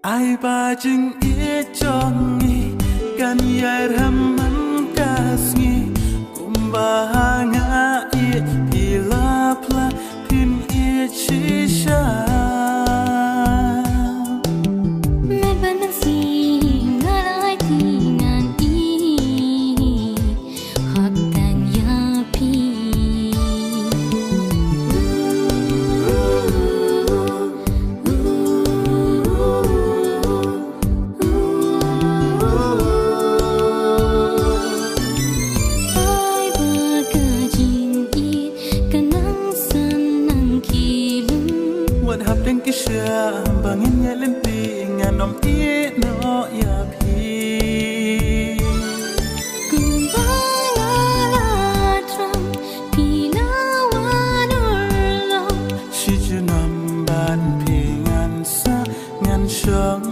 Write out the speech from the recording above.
ai ba jing ie jongi kan yai raman kasngi kumba nga ie pila pla pin ie chisha me banasi ngarai tingan I hak tan ya pi Hapden kisha bangin ya lempi nganom ie no ya pi kumbangala tram pilawanurlo si junam ban pi ngan sa ngan shong